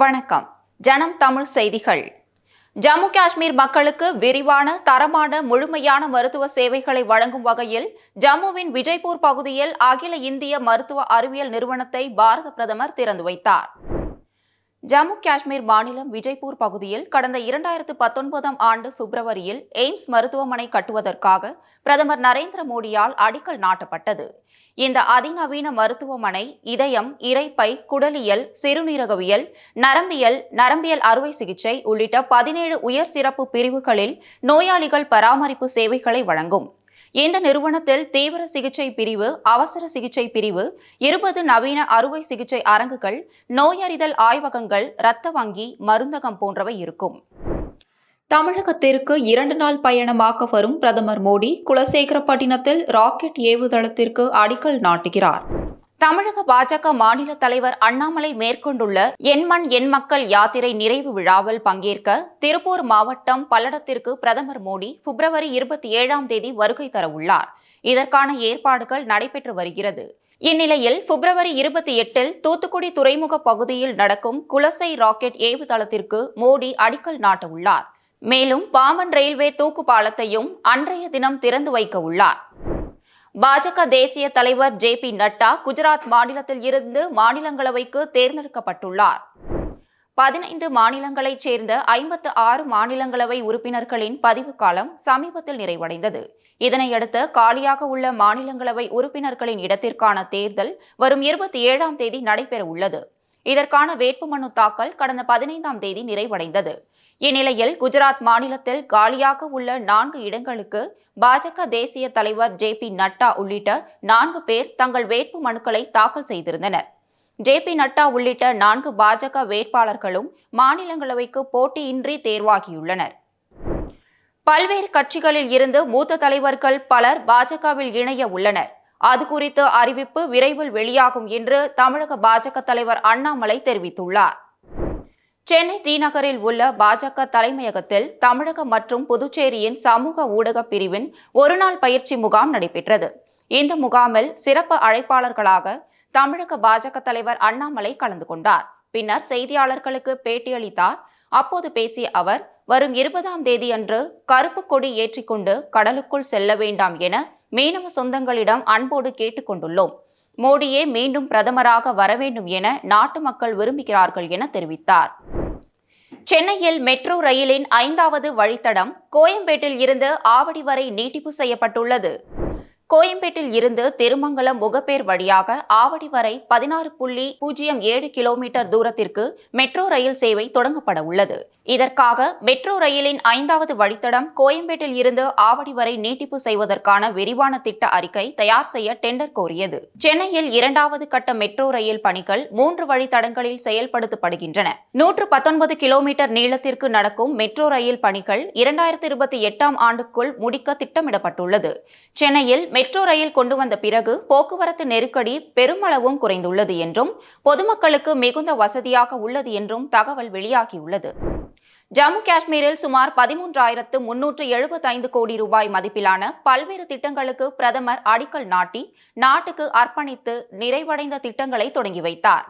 வணக்கம். ஜனம் தமிழ் செய்திகள். ஜம்மு காஷ்மீர் மக்களுக்கு விரிவான, தரமான, முழுமையான மருத்துவ சேவைகளை வழங்கும் வகையில் ஜம்முவின் விஜய்பூர் பகுதியில் அகில இந்திய மருத்துவ அறிவியல் நிறுவனத்தை பாரத பிரதமர் திறந்து வைத்தார். ஜம்மு காஷ்மீர் மாநிலம் விஜய்பூர் பகுதியில் கடந்த 2019ஆம் ஆண்டு பிப்ரவரியில் எய்ம்ஸ் மருத்துவமனை கட்டுவதற்காக பிரதமர் நரேந்திர மோடியால் அடிக்கல் நாட்டப்பட்டது. இந்த அதிநவீன மருத்துவமனை இதயம், இரைப்பை, குடலியல், சிறுநீரகவியல், நரம்பியல் அறுவை சிகிச்சை உள்ளிட்ட 17 உயர் சிறப்பு பிரிவுகளில் நோயாளிகள் பராமரிப்பு சேவைகளை வழங்கும். இந்த நிறுவனத்தில் தீவிர சிகிச்சை பிரிவு, அவசர சிகிச்சை பிரிவு, 20 நவீன அறுவை சிகிச்சை அரங்குகள், நோயறிதல் ஆய்வகங்கள், இரத்த வங்கி, மருந்தகம் போன்றவை இருக்கும். தமிழகத்திற்கு 2 நாள் பயணமாக வரும் பிரதமர் மோடி குலசேகரப்பட்டினத்தில் ராக்கெட் ஏவுதளத்திற்கு அடிக்கல் நாட்டுகிறார். தமிழக பாஜக மாநில தலைவர் அண்ணாமலை மேற்கொண்டுள்ள என் மண் என் மக்கள் யாத்திரை நிறைவு விழாவில் பங்கேற்க திருப்பூர் மாவட்டம் பல்லடத்திற்கு பிரதமர் மோடி பிப்ரவரி 27ஆம் தேதி வருகை தர உள்ளார். இதற்கான ஏற்பாடுகள் நடைபெற்று வருகிறது. இந்நிலையில் பிப்ரவரி 28இல் தூத்துக்குடி துறைமுக பகுதியில் நடக்கும் குலசை ராக்கெட் ஏவுதளத்திற்கு மோடி அடிக்கல் நாட்ட உள்ளார். மேலும் பாம்பன் ரயில்வே தூக்கு பாலத்தையும் அன்றைய தினம் திறந்து வைக்க உள்ளார். பாஜக தேசிய தலைவர் ஜே.பி. நட்டா குஜராத் மாநிலத்தில் இருந்து மாநிலங்களவைக்கு தேர்ந்தெடுக்கப்பட்டுள்ளார். 15 மாநிலங்களைச் சேர்ந்த 56 மாநிலங்களவை உறுப்பினர்களின் பதிவு காலம் சமீபத்தில் நிறைவடைந்தது. இதனையடுத்து காலியாக உள்ள மாநிலங்களவை உறுப்பினர்களின் இடத்திற்கான தேர்தல் வரும் 27ஆம் தேதி நடைபெற உள்ளது. இதற்கான வேட்புமனு தாக்கல் கடந்த 15ஆம் தேதி நிறைவடைந்தது. இந்நிலையில் குஜராத் மாநிலத்தில் காலியாக உள்ள 4 இடங்களுக்கு பாஜக தேசிய தலைவர் ஜே.பி. நட்டா உள்ளிட்ட 4 பேர் தங்கள் வேட்பு மனுக்களை தாக்கல் செய்திருந்தனர். ஜே.பி. நட்டா உள்ளிட்ட 4 பாஜக வேட்பாளர்களும் மாநிலங்களவைக்கு போட்டியின்றி தேர்வாகியுள்ளனர். பல்வேறு கட்சிகளில் இருந்து மூத்த தலைவர்கள் பலர் பாஜகவில் இணைய உள்ளனர். அது குறித்த அறிவிப்பு விரைவில் வெளியாகும் என்று தமிழக பாஜக தலைவர் அண்ணாமலை தெரிவித்துள்ளார். சென்னை டி.நகரில் உள்ள பாஜக தலைமையகத்தில் தமிழகம் மற்றும் புதுச்சேரியின் சமூக ஊடக பிரிவின் ஒருநாள் பயிற்சி முகாம் நடைபெற்றது. இந்த முகாமில் சிறப்பு அழைப்பாளர்களாக தமிழக பாஜக தலைவர் அண்ணாமலை கலந்து கொண்டார். பின்னர் செய்தியாளர்களுக்கு பேட்டியளித்தார். அப்போது பேசிய அவர், வரும் 20ஆம் தேதியன்று கருப்பு கொடி ஏற்றிக்கொண்டு கடலுக்குள் செல்ல வேண்டாம் என மீனவ சொந்தங்களிடம் அன்போடு கேட்டுக் கொண்டுள்ளோம். மோடியே மீண்டும் பிரதமராக வர வேண்டும் என நாட்டு மக்கள் விரும்புகிறார்கள் என தெரிவித்தார். சென்னையில் மெட்ரோ ரயிலின் 5வது வழித்தடம் கோயம்பேட்டில் இருந்து ஆவடி வரை நீட்டிப்பு செய்யப்பட்டுள்ளது. கோயம்பேட்டில் இருந்து திருமங்கலம் முகப்பேர் வழியாக ஆவடி வரை 16.07 கிலோமீட்டர் தூரத்திற்கு மெட்ரோ ரயில் சேவை தொடங்கப்பட உள்ளது. இதற்காக மெட்ரோ ரயிலின் 5வது வழித்தடம் கோயம்பேட்டில் இருந்து ஆவடி வரை நீட்டிப்பு செய்வதற்கான விரிவான திட்ட அறிக்கை தயார் செய்ய டெண்டர் கோரியது. சென்னையில் 2வது கட்ட மெட்ரோ ரயில் பணிகள் 3 வழித்தடங்களில் செயல்படுத்தப்படுகின்றன. 119 கிலோமீட்டர் நீளத்திற்கு நடக்கும் மெட்ரோ ரயில் பணிகள் 2028ஆம் ஆண்டுக்குள் முடிக்க திட்டமிடப்பட்டுள்ளது. சென்னையில் மெட்ரோ ரயில் கொண்டு வந்த பிறகு போக்குவரத்து நெருக்கடி பெருமளவும் குறைந்துள்ளது என்றும் பொதுமக்களுக்கு மிகுந்த வசதியாக உள்ளது என்றும் தகவல் வெளியாகியுள்ளது. ஜம்மு காஷ்மீரில் சுமார் 13,375 கோடி ரூபாய் மதிப்பிலான பல்வேறு திட்டங்களுக்கு பிரதமர் அடிக்கல் நாட்டி நாட்டுக்கு அர்ப்பணித்து நிறைவடைந்த திட்டங்களை தொடங்கி வைத்தார்.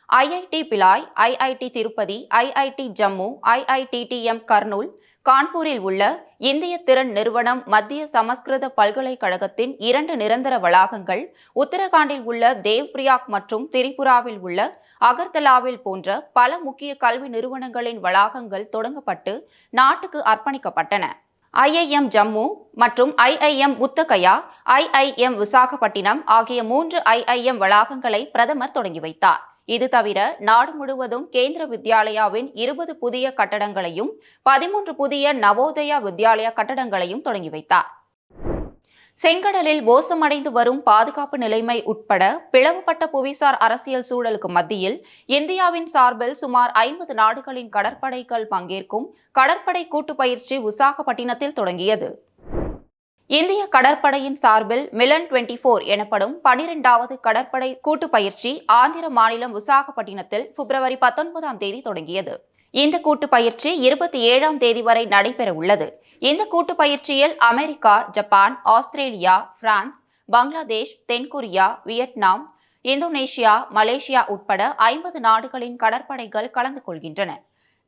IIT Bhilai, IIT Tirupati, IIT Jammu, IITDM Kurnool, கான்பூரில் உள்ள இந்திய திறன் நிறுவனம், மத்திய சமஸ்கிருத பல்கலைக்கழகத்தின் 2 நிரந்தர வளாகங்கள், உத்தரகாண்டில் உள்ள தேவ்பிரியாக் மற்றும் திரிபுராவில் உள்ள அகர்தலாவில் போன்ற பல முக்கிய கல்வி நிறுவனங்களின் வளாகங்கள் தொடங்கப்பட்டு நாட்டுக்கு அர்ப்பணிக்கப்பட்டன. ஐஐஎம் ஜம்மு மற்றும் ஐஐஎம் புத்தகயா, ஐஐஎம் விசாகப்பட்டினம் ஆகிய 3 ஐஐஎம் வளாகங்களை பிரதமர் தொடங்கி வைத்தார். இது தவிர நாடு முழுவதும் கேந்திர வித்யாலயாவின் 20 புதிய கட்டடங்களையும் 13 புதிய நவோதயா வித்யாலயா கட்டடங்களையும் தொடங்கி வைத்தார். செங்கடலில் மோசமடைந்து வரும் பாதுகாப்பு நிலைமை உட்பட பிளவுபட்ட புவிசார் அரசியல் சூழலுக்கு மத்தியில் இந்தியாவின் சார்பில் சுமார் 50 நாடுகளின் கடற்படைகள் பங்கேற்கும் கடற்படை கூட்டு பயிற்சி விசாகப்பட்டினத்தில் தொடங்கியது. இந்திய கடற்படையின் சார்பில் மிலன் 24 எனப்படும் 12வது கடற்படை கூட்டு பயிற்சி ஆந்திர மாநிலம் விசாகப்பட்டினத்தில் பிப்ரவரி 19ஆம் தேதி தொடங்கியது. இந்த கூட்டு பயிற்சி 27ஆம் தேதி வரை நடைபெற உள்ளது. இந்த கூட்டு பயிற்சியில் America, Japan, Australia, France, Bangladesh, தென்கொரியா, வியட்நாம், இந்தோனேஷியா, மலேசியா உட்பட 50 நாடுகளின் கடற்படைகள் கலந்து கொள்கின்றன.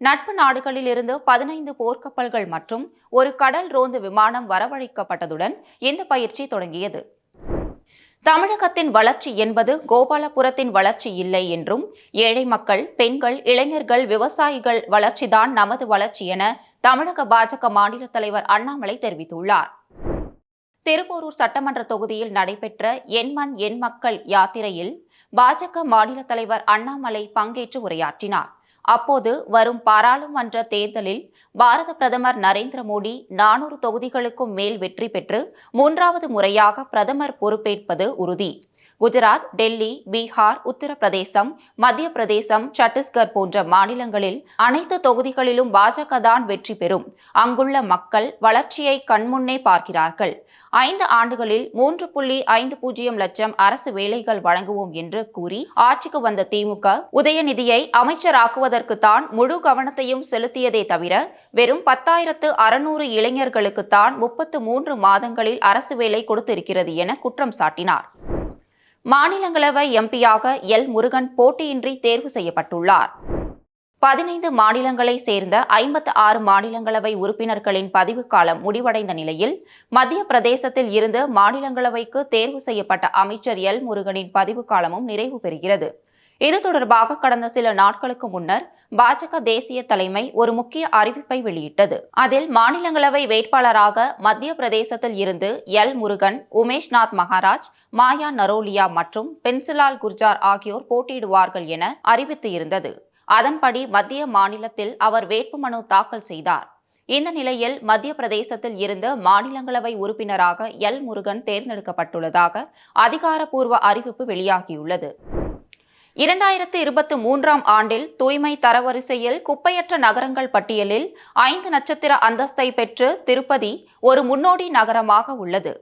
நட்பு நாடுகளில் இருந்து 15 போர்க்கப்பல்கள் மற்றும் ஒரு கடல் ரோந்து விமானம் வரவழைக்கப்பட்டதுடன் இந்த பயிற்சி தொடங்கியது. தமிழகத்தின் வளர்ச்சி என்பது கோபாலபுரத்தின் வளர்ச்சி இல்லை என்றும், ஏழை மக்கள், பெண்கள், இளைஞர்கள், விவசாயிகள் வளர்ச்சிதான் நமது வளர்ச்சி என தமிழக பாஜக மாநில தலைவர் அண்ணாமலை தெரிவித்துள்ளார். திருப்போரூர் சட்டமன்ற தொகுதியில் நடைபெற்ற என் மண் என் மக்கள் யாத்திரையில் பாஜக மாநில தலைவர் அண்ணாமலை பங்கேற்று உரையாற்றினார். அப்போது வரும் பாராளுமன்ற தேர்தலில் பாரத பிரதமர் நரேந்திர மோடி 400 தொகுதிகளுக்கும் மேல் வெற்றி பெற்று 3வது முறையாக பிரதமர் பொறுப்பேற்பது உறுதி. குஜராத், டெல்லி, பீகார், உத்தரப்பிரதேசம், மத்திய பிரதேசம், சத்தீஸ்கர் போன்ற மாநிலங்களில் அனைத்து தொகுதிகளிலும் பாஜக தான் வெற்றி பெறும். அங்குள்ள மக்கள் வளர்ச்சியை கண்முன்னே பார்க்கிறார்கள். 5 ஆண்டுகளில் 3.50 லட்சம் அரசு வேலைகள் வழங்குவோம் என்று கூறி ஆட்சிக்கு வந்த திமுக உதயநிதியை அமைச்சராக்குவதற்குத்தான் முழு கவனத்தையும் செலுத்தியதே தவிர வெறும் 10,600 இளைஞர்களுக்குத்தான் 33 மாதங்களில் அரசு வேலை கொடுத்திருக்கிறது என குற்றம் சாட்டினார். மாநிலங்களவை எம்பியாக எல். முருகன் போட்டியின்றி தேர்வு செய்யப்பட்டுள்ளார். 15 மாநிலங்களை சேர்ந்த 56 மாநிலங்களவை உறுப்பினர்களின் பதவிக்காலம் முடிவடைந்த நிலையில் மத்திய பிரதேசத்தில் இருந்து மாநிலங்களவைக்கு தேர்வு செய்யப்பட்ட அமைச்சர் எல். முருகனின் பதவிக்காலமும் நிறைவு பெறுகிறது. இது தொடர்பாக கடந்த சில நாட்களுக்கு முன்னர் பாஜக தேசிய தலைமை ஒரு முக்கிய அறிவிப்பை வெளியிட்டது. அதில் மாநிலங்களவை வேட்பாளராக மத்திய பிரதேசத்தில் இருந்து எல். முருகன், உமேஷ்நாத் மகாராஜ், மாயா நரோலியா மற்றும் பென்சிலால் குர்ஜார் ஆகியோர் போட்டியிடுவார்கள் என அறிவித்து இருந்தது. அதன்படி மத்திய மாநிலத்தில் அவர் வேட்புமனு தாக்கல் செய்தார். இந்த நிலையில் மத்திய பிரதேசத்தில் இருந்து மாநிலங்களவை உறுப்பினராக எல். முருகன் தேர்ந்தெடுக்கப்பட்டுள்ளதாக அதிகாரப்பூர்வ அறிவிப்பு வெளியாகியுள்ளது. 2023ஆம் ஆண்டில் தூய்மை தரவரிசையில் குப்பையற்ற நகரங்கள் பட்டியலில் 5 நட்சத்திர அந்தஸ்தை பெற்று திருப்பதி ஒரு முன்னோடி நகரமாக உள்ளது.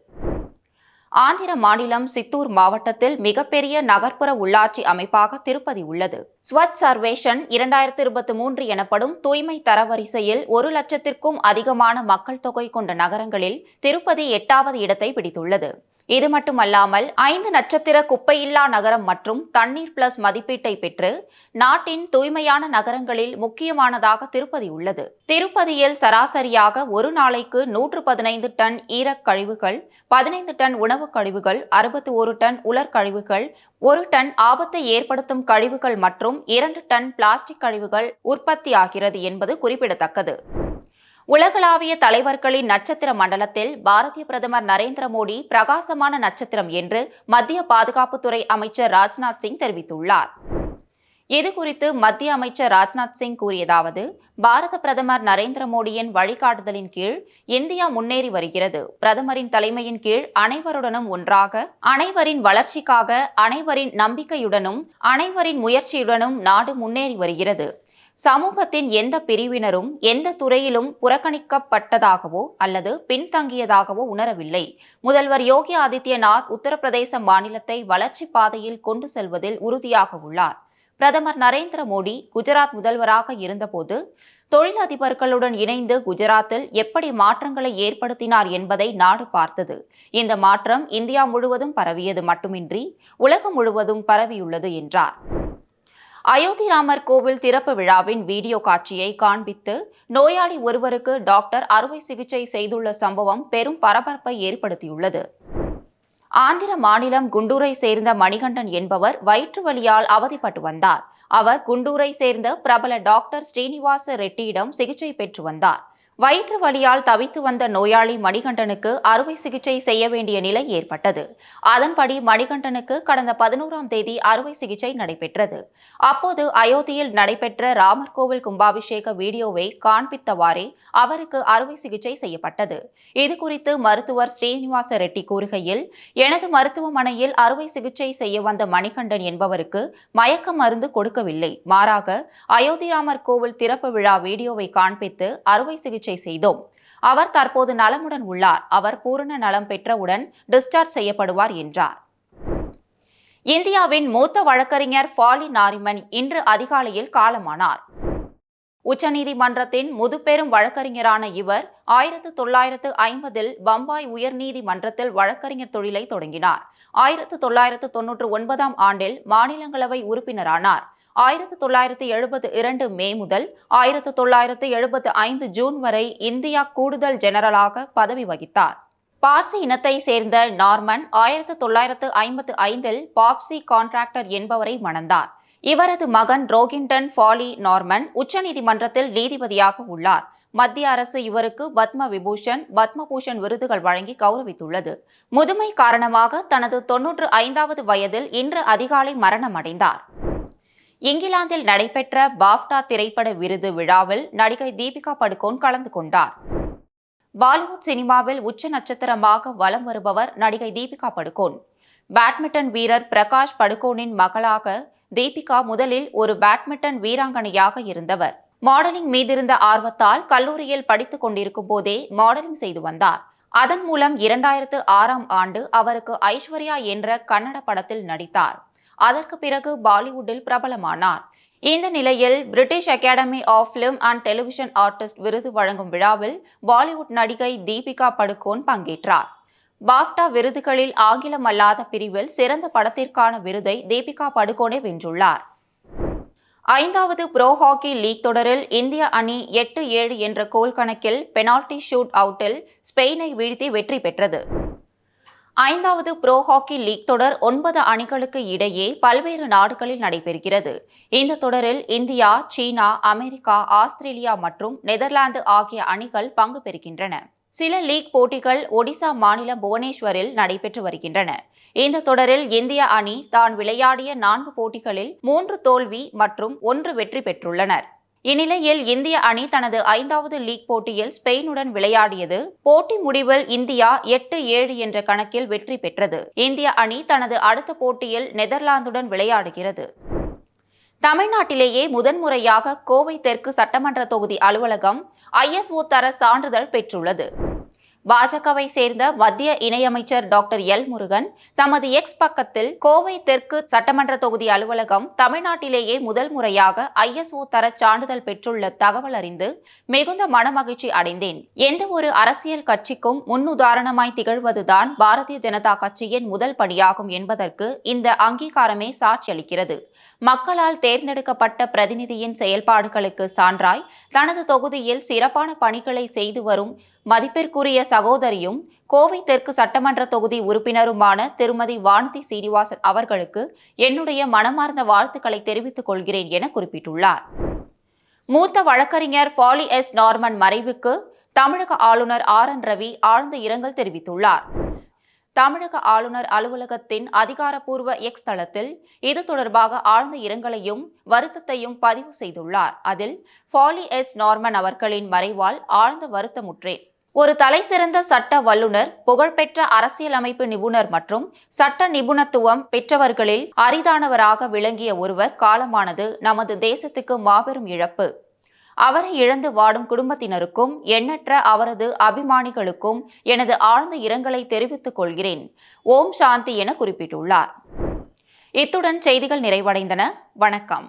ஆந்திர மாநிலம் சித்தூர் மாவட்டத்தில் மிகப்பெரிய நகர்ப்புற உள்ளாட்சி அமைப்பாக திருப்பதி உள்ளது. ஸ்வச் சர்வேஷன் 2023 எனப்படும் தூய்மை தரவரிசையில் 1 லட்சத்திற்கும் அதிகமான மக்கள் தொகை கொண்ட நகரங்களில் திருப்பதி 8வது இடத்தை பிடித்துள்ளது. இது மட்டுமல்லாமல் 5 நட்சத்திர குப்பையில்லா நகரம் மற்றும் தண்ணீர் பிளஸ் மதிப்பீட்டை பெற்று நாட்டின் தூய்மையான நகரங்களில் முக்கியமானதாக திருப்பதி உள்ளது. திருப்பதியில் சராசரியாக ஒரு நாளைக்கு 115 டன் ஈரக் கழிவுகள், 15 டன் உணவுக் கழிவுகள், 61 டன் உலர் கழிவுகள், 1 டன் ஆபத்தை ஏற்படுத்தும் கழிவுகள் மற்றும் 2 டன் பிளாஸ்டிக் கழிவுகள் உற்பத்தியாகிறது என்பது குறிப்பிடத்தக்கது. உலகளாவிய தலைவர்களின் நட்சத்திர மண்டலத்தில் பாரதிய பிரதமர் நரேந்திர மோடி பிரகாசமான நட்சத்திரம் என்று மத்திய பாதுகாப்புத்துறை அமைச்சர் ராஜ்நாத் சிங் தெரிவித்துள்ளார். இதுகுறித்து மத்திய அமைச்சர் ராஜ்நாத் சிங் கூறியதாவது: பாரத பிரதமர் நரேந்திர மோடியின் வழிகாட்டுதலின் கீழ் இந்தியா முன்னேறி வருகிறது. பிரதமரின் தலைமையின் கீழ் அனைவருடனும் ஒன்றாக, அனைவரின் வளர்ச்சிக்காக, அனைவரின் நம்பிக்கையுடனும், அனைவரின் முயற்சியுடனும் நாடு முன்னேறி வருகிறது. சமூகத்தின் எந்த பிரிவினரும் எந்த துறையிலும் புறக்கணிக்கப்பட்டதாகவோ அல்லது பின்தங்கியதாகவோ உணரவில்லை. முதல்வர் யோகி ஆதித்யநாத் உத்தரப்பிரதேச மாநிலத்தை வளர்ச்சி பாதையில் கொண்டு செல்வதில் உறுதியாக உள்ளார். பிரதமர் நரேந்திர மோடி குஜராத் முதல்வராக இருந்தபோது தொழிலதிபர்களுடன் இணைந்து குஜராத்தில் எப்படி மாற்றங்களை ஏற்படுத்தினார் என்பதை நாடு பார்த்தது. இந்த மாற்றம் இந்தியா முழுவதும் பரவியது மட்டுமின்றி உலகம் முழுவதும் பரவியுள்ளது என்றார். அயோத்தி ராமர் கோவில் திறப்பு விழாவின் வீடியோ காட்சியை காண்பித்து நோயாளி ஒருவருக்கு டாக்டர் அறுவை சிகிச்சை செய்துள்ள சம்பவம் பெரும் பரபரப்பை ஏற்படுத்தியுள்ளது. ஆந்திர மாநிலம் குண்டூரை சேர்ந்த மணிகண்டன் என்பவர் வயிற்று வலியால் அவதிப்பட்டு வந்தார். அவர் குண்டூரை சேர்ந்த பிரபல டாக்டர் ஸ்ரீனிவாச ரெட்டியிடம் சிகிச்சை பெற்று வந்தார். வயிற்று வலியால் தவித்து வந்த நோயாளி மணிகண்டனுக்கு அறுவை சிகிச்சை செய்ய வேண்டிய நிலை ஏற்பட்டது. அதன்படி மணிகண்டனுக்கு கடந்த 11ஆம் தேதி அறுவை சிகிச்சை நடைபெற்றது. அப்போது அயோத்தியில் நடைபெற்ற ராமர் கோவில் கும்பாபிஷேக வீடியோவை காண்பித்தவாறே அவருக்கு அறுவை சிகிச்சை செய்யப்பட்டது. இதுகுறித்து மருத்துவர் ஸ்ரீனிவாச ரெட்டி கூறுகையில், எனது மருத்துவமனையில் அறுவை சிகிச்சை செய்ய வந்த மணிகண்டன் என்பவருக்கு மயக்க மருந்து கொடுக்கவில்லை. மாறாக அயோத்தி ராமர் கோவில் திறப்பு விழா வீடியோவை காண்பித்து அறுவை சிகிச்சை செய்தோம். அவர் தற்போது நலமுடன் உள்ளார். அவர் பூரண நலம் பெற்றவுடன் டிஸ்சார்ஜ் செய்யப்படுவார் என்றார். இந்தியாவின் மூத்த வழக்கறிஞர் ஃபாலி நாரிமன் இன்று அதிகாலையில் காலமானார். உச்சநீதிமன்றத்தின் முதுபெரும் வழக்கறிஞரான இவர் 1950 பம்பாய் உயர்நீதிமன்றத்தில் வழக்கறிஞர் தொழிலை தொடங்கினார். 1999 ஆண்டில் மாநிலங்களவை உறுப்பினரானார். 1972 மே முதல் 1975 ஜூன் வரை இந்தியா கூடுதல் ஜெனரலாக பதவி வகித்தார். பார்சி இனத்தை சேர்ந்த நார்மன் 1955 பாப்சி கான்ட்ராக்டர் என்பவரை மணந்தார். இவரது மகன் ரோகின்டன் ஃபாலி நார்மன் உச்சநீதிமன்றத்தில் நீதிபதியாக உள்ளார். மத்திய அரசு இவருக்கு பத்ம விபூஷன், பத்மபூஷன் விருதுகள் வழங்கி கௌரவித்துள்ளது. முதுமை காரணமாக தனது 95வது வயதில் இன்று அதிகாலை மரணமடைந்தார். இங்கிலாந்தில் நடைபெற்ற பாஃப்டா திரைப்பட விருது விழாவில் நடிகை தீபிகா படுகோன் கலந்து கொண்டார். பாலிவுட் சினிமாவில் உச்ச நட்சத்திரமாக வலம் வருபவர் நடிகை தீபிகா படுகோன். பேட்மிண்டன் வீரர் பிரகாஷ் படுகோனின் மகளாக தீபிகா முதலில் ஒரு பேட்மிண்டன் வீராங்கனையாக இருந்தவர். மாடலிங் மீதிருந்த ஆர்வத்தால் கல்லூரியில் படித்துக் கொண்டிருக்கும் போதே மாடலிங் செய்து வந்தார். அதன் மூலம் 2006 ஆண்டு அவருக்கு ஐஸ்வர்யா என்ற கன்னட படத்தில் நடித்தார். அதற்கு பிறகு பாலிவுட்டில் பிரபலமானார். இந்த நிலையில் British academy of film and television artist விருது வழங்கும் விழாவில் பாலிவுட் நடிகை தீபிகா படுகோன் பங்கேற்றார். பாஃப்டா விருதுகளில் ஆங்கிலம் அல்லாத பிரிவில் சிறந்த படத்திற்கான விருதை தீபிகா படுகோனே வென்றுள்ளார். 5வது புரோ ஹாக்கி லீக் தொடரில் இந்திய அணி 8-7 என்ற கோல் கணக்கில் பெனால்டி ஷூட் அவுட்டில் ஸ்பெயினை வீழ்த்தி வெற்றி பெற்றது. 5வது புரோ ஹாக்கி லீக் தொடர் 9 அணிகளுக்கு இடையே பல்வேறு நாடுகளில் நடைபெறுகிறது. இந்த தொடரில் இந்தியா, சீனா, அமெரிக்கா, ஆஸ்திரேலியா மற்றும் நெதர்லாந்து ஆகிய அணிகள் பங்கு பெறுகின்றன. சில லீக் போட்டிகள் ஒடிசா மாநிலம் புவனேஸ்வரில் நடைபெற்று வருகின்றன. இந்த தொடரில் இந்திய அணி தான் விளையாடிய 4 போட்டிகளில் 3 தோல்வி மற்றும் 1 வெற்றி பெற்றுள்ளனர். இந்நிலையில் இந்திய அணி தனது 5வது லீக் போட்டியில் ஸ்பெயினுடன் விளையாடியது. போட்டி முடிவில் இந்தியா 8-7 என்ற கணக்கில் வெற்றி பெற்றது. இந்திய அணி தனது அடுத்த போட்டியில் நெதர்லாந்துடன் விளையாடுகிறது. தமிழ்நாட்டிலேயே முதன்முறையாக கோவை தெற்கு சட்டமன்ற தொகுதி அலுவலகம் ISO தர சான்றிதழ் பெற்றுள்ளது. பாஜகவை சேர்ந்த மத்திய இணையமைச்சர் டாக்டர் எல் முருகன் தமது எக்ஸ் பக்கத்தில் கோவை தெற்கு சட்டமன்ற தொகுதி அலுவலகம் தமிழ்நாட்டிலேயே முதல் முறையாக ISO தர சான்றிதழ் பெற்றுள்ள தகவல் அறிந்து மிகுந்த மனமகிழ்ச்சி அடைந்தேன். எந்த ஒரு அரசியல் கட்சிக்கும் முன்னுதாரணமாய் திகழ்வதுதான் பாரதிய ஜனதா கட்சியின் முதல் படியாகும் என்பதற்கு இந்த அங்கீகாரமே சாட்சியளிக்கிறது. மக்களால் தேர்ந்தெடுக்கப்பட்ட பிரதிநிதியின் செயல்பாடுகளுக்கு சான்றாய் தனது தொகுதியில் சிறப்பான பணிகளை செய்து வரும் மதிப்பிற்குரிய சகோதரியும் கோவை தெற்கு சட்டமன்ற தொகுதி உறுப்பினருமான திருமதி வானதி சீனிவாசன் அவர்களுக்கு என்னுடைய மனமார்ந்த வாழ்த்துக்களை தெரிவித்துக் கொள்கிறேன் என குறிப்பிட்டுள்ளார். மூத்த வழக்கறிஞர் ஃபாலி எஸ் நார்மன் மறைவுக்கு தமிழக ஆளுநர் RN ரவி ஆழ்ந்த இரங்கல் தெரிவித்துள்ளார். தமிழக ஆளுநர் அலுவலகத்தின் அதிகாரப்பூர்வ எக்ஸ் தளத்தில் இது தொடர்பாக ஆழ்ந்த இரங்கலையும் வருத்தத்தையும் பதிவு செய்துள்ளார். அதில் ஃபாலி எஸ் நார்மன் அவர்களின் மறைவால் ஆழ்ந்த வருத்தமுற்றேன். ஒரு தலைசிறந்த சட்ட வல்லுநர், புகழ்பெற்ற அரசியலமைப்பு நிபுணர் மற்றும் சட்ட நிபுணத்துவம் பெற்றவர்களில் அரிதானவராக விளங்கிய ஒருவர் காலமானது நமது தேசத்துக்கு மாபெரும் இழப்பு. அவரை இழந்து வாடும் குடும்பத்தினருக்கும் எண்ணற்ற அவரது அபிமானிகளுக்கும் எனது ஆழ்ந்த இரங்கலை தெரிவித்துக் கொள்கிறேன். ஓம் சாந்தி என குறிப்பிட்டுள்ளார். இத்துடன் செய்திகள் நிறைவடைந்தன. வணக்கம்.